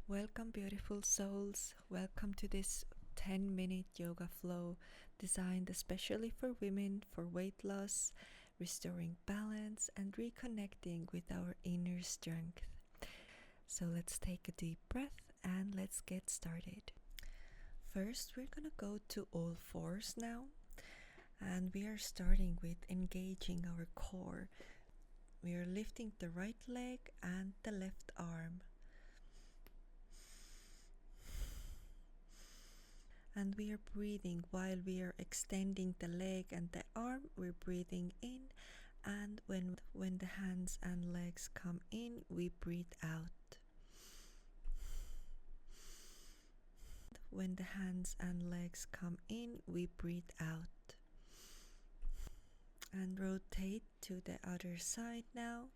Welcome, beautiful souls. Welcome to this 10-minute yoga flow designed especially for women for weight loss, restoring balance, and reconnecting with our inner strength. So let's take a deep breath and let's get started. First, we're gonna go to all fours now, and we are starting with engaging our core. We are lifting the right leg and the left arm. And we are breathing while we are extending the leg and the arm. We're breathing in, and when the hands and legs come in, we breathe out. When the hands and legs come in, we breathe out. And rotate to the other side now.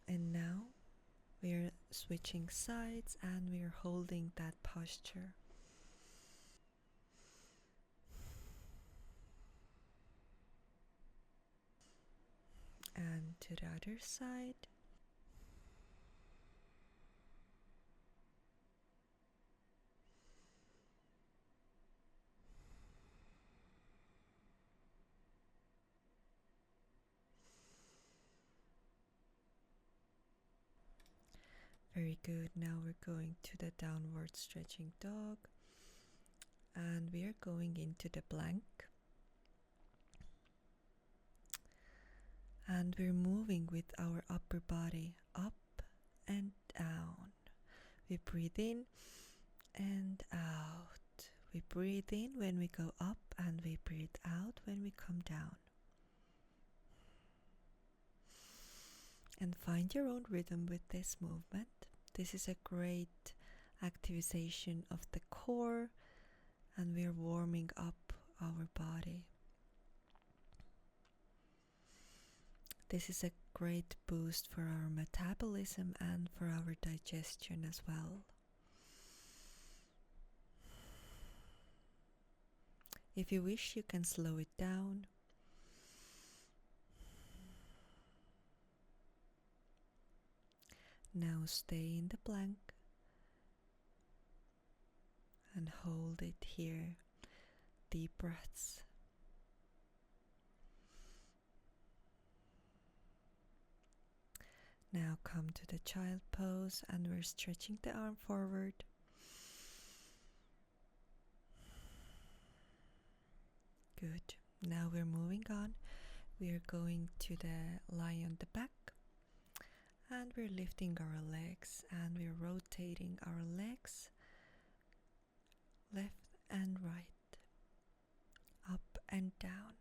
And now we're switching sides and we're holding that posture. And to the other side. Very good. Now we're going to the downward stretching dog. And we are going into the plank. And we're moving with our upper body up and down. We breathe in and out. We breathe in when we go up and we breathe out when we come down. And find your own rhythm with this movement. This is a great activation of the core, and we're warming up our body. This is a great boost for our metabolism and for our digestion as well. If you wish, you can slow it down. Now stay in the plank and hold it here. Deep breaths. Now come to the child pose and we're stretching the arm forward. Good. Now we're moving on. We are going to the lie on the back. And we're lifting our legs and we're rotating our legs left and right, up and down.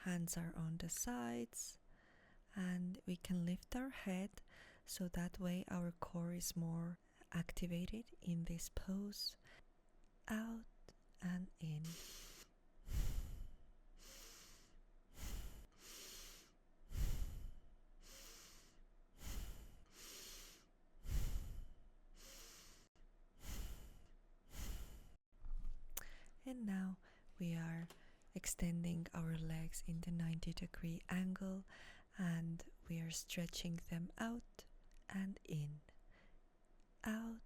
Hands are on the sides and we can lift our head so that way our core is more activated in this pose. Out and in. And now we are extending our legs in the 90-degree angle and we are stretching them out and in, out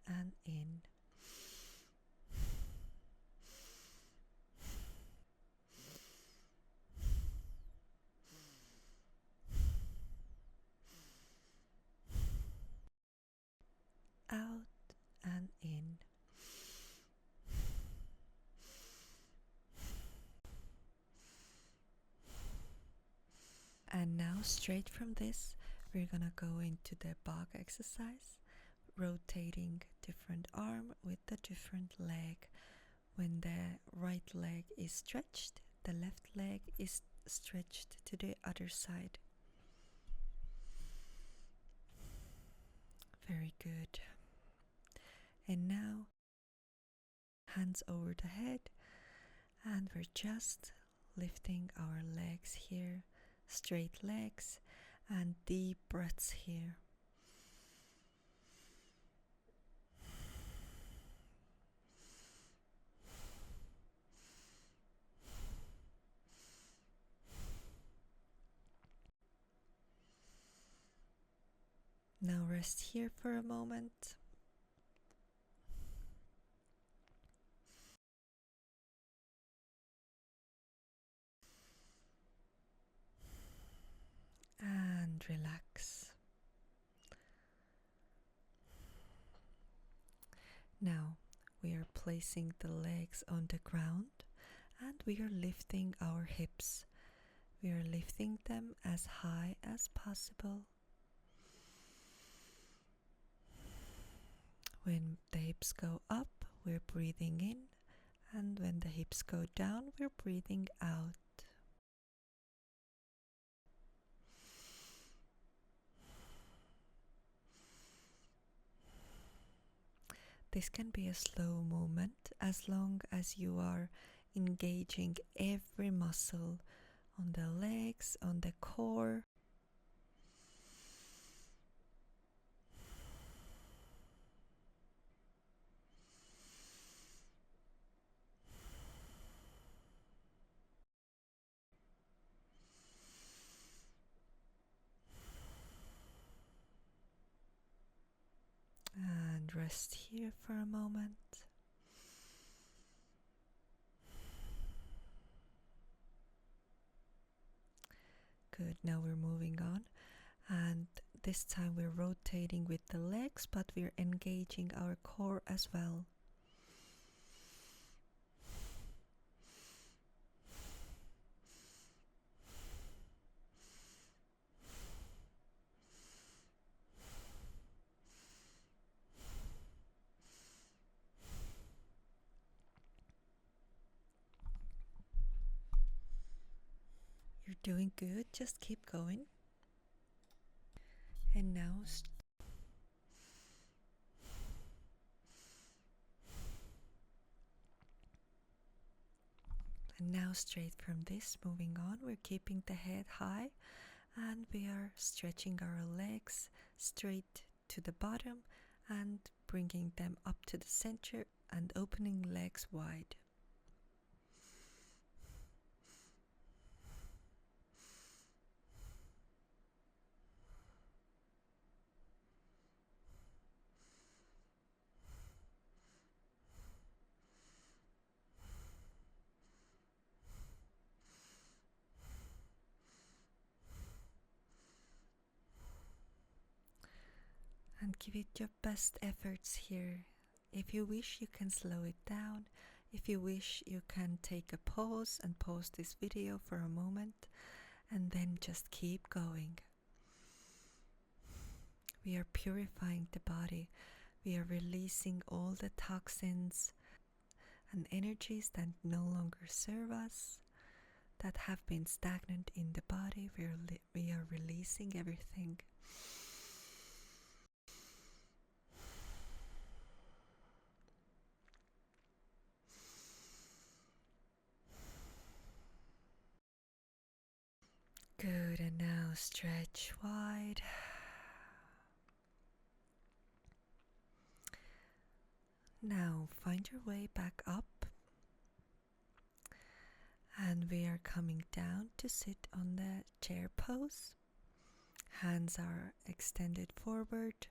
and in. Out and in. And now straight from this, we're gonna go into the bog exercise, rotating different arm with the different leg. When the right leg is stretched, the left leg is stretched to the other side. Very good. And now, hands over the head, and we're just lifting our legs here, straight legs, and deep breaths here. Now rest here for a moment. And relax. Now we are placing the legs on the ground and we are lifting our hips. We are lifting them as high as possible. When the hips go up, we're breathing in, and when the hips go down, we're breathing out. This can be a slow movement as long as you are engaging every muscle on the legs, on the core. And rest here for a moment. Good, now we're moving on, and this time we're rotating with the legs, but we're engaging our core as well. You're doing good, just keep going. And now straight from this, moving on, we're keeping the head high and we are stretching our legs straight to the bottom and bringing them up to the center and opening legs wide. And give it your best efforts here. If you wish, you can slow it down. If you wish, you can take a pause and pause this video for a moment and then just keep going. We are purifying the body. We are releasing all the toxins and energies that no longer serve us, that have been stagnant in the body. We are releasing everything. Good, and now stretch wide. Now find your way back up, and we are coming down to sit on the chair pose. Hands are extended forward.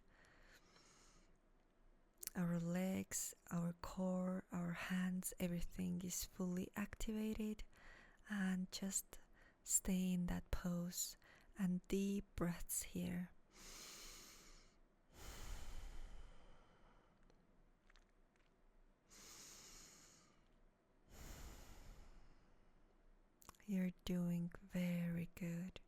Our legs, our core, our hands, everything is fully activated, and just stay in that pose and deep breaths here. You're doing very good.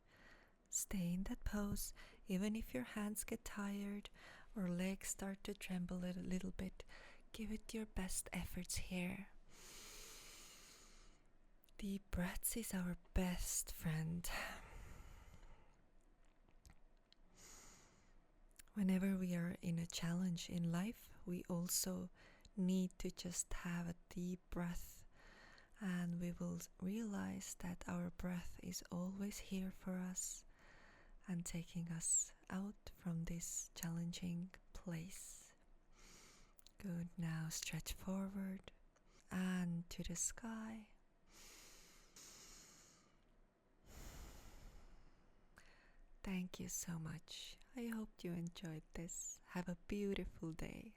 Stay in that pose, even if your hands get tired or legs start to tremble a little bit. Give it your best efforts here. Deep breaths is our best friend. Whenever we are in a challenge in life, we also need to just have a deep breath, and we will realize that our breath is always here for us and taking us out from this challenging place. Good, now stretch forward and to the sky. Thank you so much. I hope you enjoyed this. Have a beautiful day.